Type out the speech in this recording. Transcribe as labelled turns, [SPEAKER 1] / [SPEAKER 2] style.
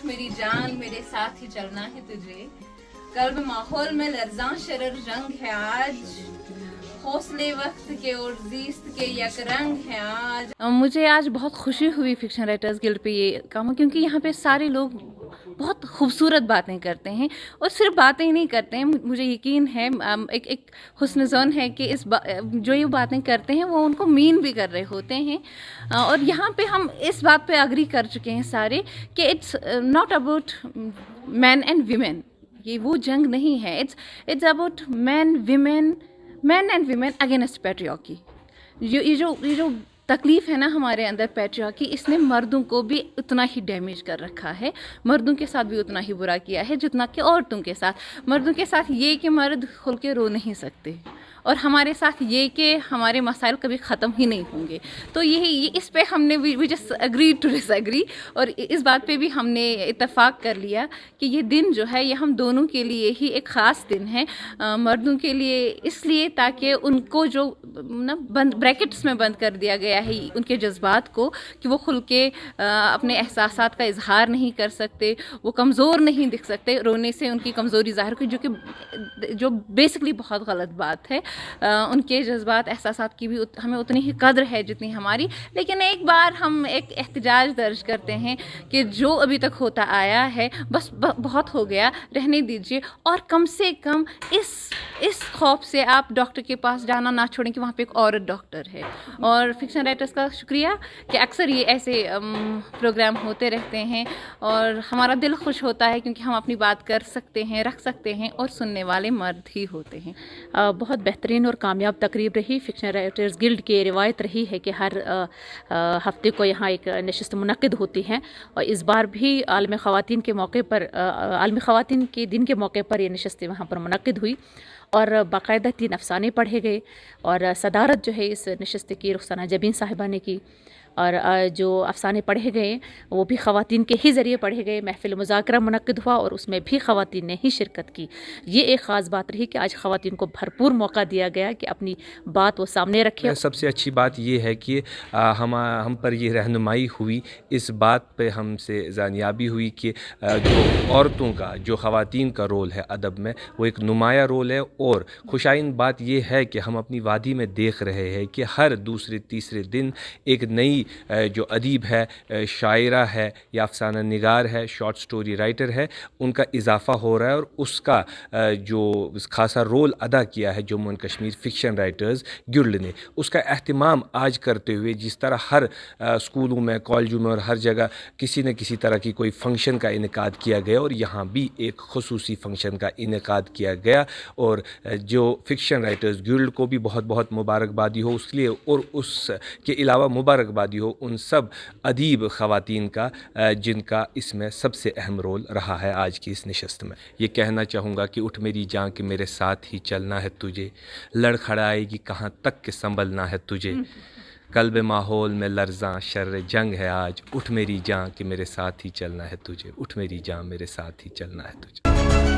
[SPEAKER 1] उठ मेरी जान मेरे साथ ही चलना है तुझे, कल्ब माहौल में लर्जां शरर जंग है आज, हौसले वक्त के और जीस्त के यकरंग है आज। मुझे आज बहुत खुशी हुई फिक्शन राइटर्स गिल्ड पे ये काम, क्योंकि यहाँ पे सारे लोग बहुत खूबसूरत बातें करते हैं और सिर्फ बातें ही नहीं करते हैं, मुझे यकीन है एक हुस्न ज़न है कि जो ये बातें करते हैं वो उनको मीन भी कर रहे होते हैं। और यहाँ पे हम इस बात पे अग्री कर चुके हैं सारे कि it's not about man and women, ये वो जंग नहीं है, it's about man and women against patriarchy. ये जो तकलीफ़ है ना हमारे अंदर पैट्रियार्की, इसने मर्दों को भी उतना ही डैमेज कर रखा है, मर्दों के साथ भी उतना ही बुरा किया है जितना कि औरतों के साथ। मर्दों के साथ ये कि मर्द खुल के रो नहीं सकते, और हमारे साथ ये कि हमारे मसाइल कभी ख़त्म ही नहीं होंगे। तो ये इस पे हमने we just agree to disagree, और इस बात पे भी हमने इत्तेफाक कर लिया कि ये दिन जो है ये हम दोनों के लिए ही एक ख़ास दिन है। मर्दों के लिए इसलिए ताकि उनको जो ना बंद ब्रैकेट्स में बंद कर दिया गया है उनके जज्बात को, कि वो खुल के अपने एहसासात का इजहार नहीं कर सकते, वो कमज़ोर नहीं दिख सकते, रोने से उनकी कमज़ोरी ज़ाहिर हुई, जो बेसिकली बहुत गलत बात है। उनके जज्बात एहसासात की भी हमें उतनी ही कद्र है जितनी हमारी। लेकिन एक बार हम एक एहतजाज दर्ज करते हैं कि जो अभी तक होता आया है बस बहुत हो गया, रहने दीजिए। और कम से कम इस खौफ से आप डॉक्टर के पास जाना ना छोड़ें कि वहाँ पे एक औरत डॉक्टर है। और फिक्शन राइटर्स का शुक्रिया कि अक्सर ये ऐसे प्रोग्राम होते रहते हैं और हमारा दिल खुश होता है, क्योंकि हम अपनी बात कर सकते हैं, रख सकते हैं, और सुनने वाले मर्द ही होते हैं।
[SPEAKER 2] बहुत बेहतरीन और कामयाब तकरीब रही। फिक्शन राइटर्स गिल्ड की रिवायत रही है कि हर हफ्ते को यहाँ एक नशिस्त मुनक्किद होती हैं, और इस बार भी आलमी ख़वातीन के मौके पर, आलमी ख़वातीन के दिन के मौके पर ये नशिस्तें वहाँ पर मुनक्किद हुई और बाकायदा 3 अफ़साने पढ़े गए। और सदारत जो है इस नशिस्त की रुखसाना जबीन साहिबा ने की, और जो अफ़साने पढ़े गए वो भी ख़वातीन के ही ज़रिए पढ़े गए। महफ़िल मुज़ाकरा मुनक्किद हुआ और उसमें भी ख़वातीन ने ही शिरकत की। ये एक ख़ास बात रही कि आज ख़वातीन को भरपूर मौका दिया गया कि अपनी बात वो सामने रखें।
[SPEAKER 3] सबसे अच्छी बात ये है कि हम पर ये रहनुमाई हुई, इस बात पे हमसे जानियाबी हुई कि जो औरतों का, जो ख़वातीन का रोल है अदब में, वो एक नुमाया रोल है। और खुशाइन बात ये है कि हम अपनी वादी में देख रहे हैं कि हर दूसरे तीसरे दिन एक नई जो अदीब है, शायरा है या अफसाना निगार है, शॉर्ट स्टोरी राइटर है, उनका इजाफ़ा हो रहा है। और उसका जो खासा रोल अदा किया है Jammu and Kashmir fiction writers guild ने, उसका अहतमाम आज करते हुए जिस तरह हर स्कूलों में, कॉलेजों में और हर जगह किसी न किसी तरह की कोई फंक्शन का इनेकाद किया गया, और यहाँ भी एक खुसूसी फंक्शन का इनेकाद किया गया। और जो फिक्शन राइटर्स गिल्ड को भी बहुत बहुत मुबारकबादी हो उसके लिए, और उसके अलावा मुबारकबादी हो उन सब अदीब ख़वातीन का जिनका इसमें सबसे अहम रोल रहा है आज की इस नशस्त में। ये कहना चाहूँगा कि उठ मेरी जान कि मेरे साथ ही चलना है तुझे, लड़खड़ाएगी कहाँ तक के संभलना है तुझे, कल्ब माहौल में लर्ज़ां शर्र जंग है आज, उठ मेरी जान कि मेरे साथ ही चलना है तुझे, उठ मेरी जान मेरे साथ ही चलना है तुझे।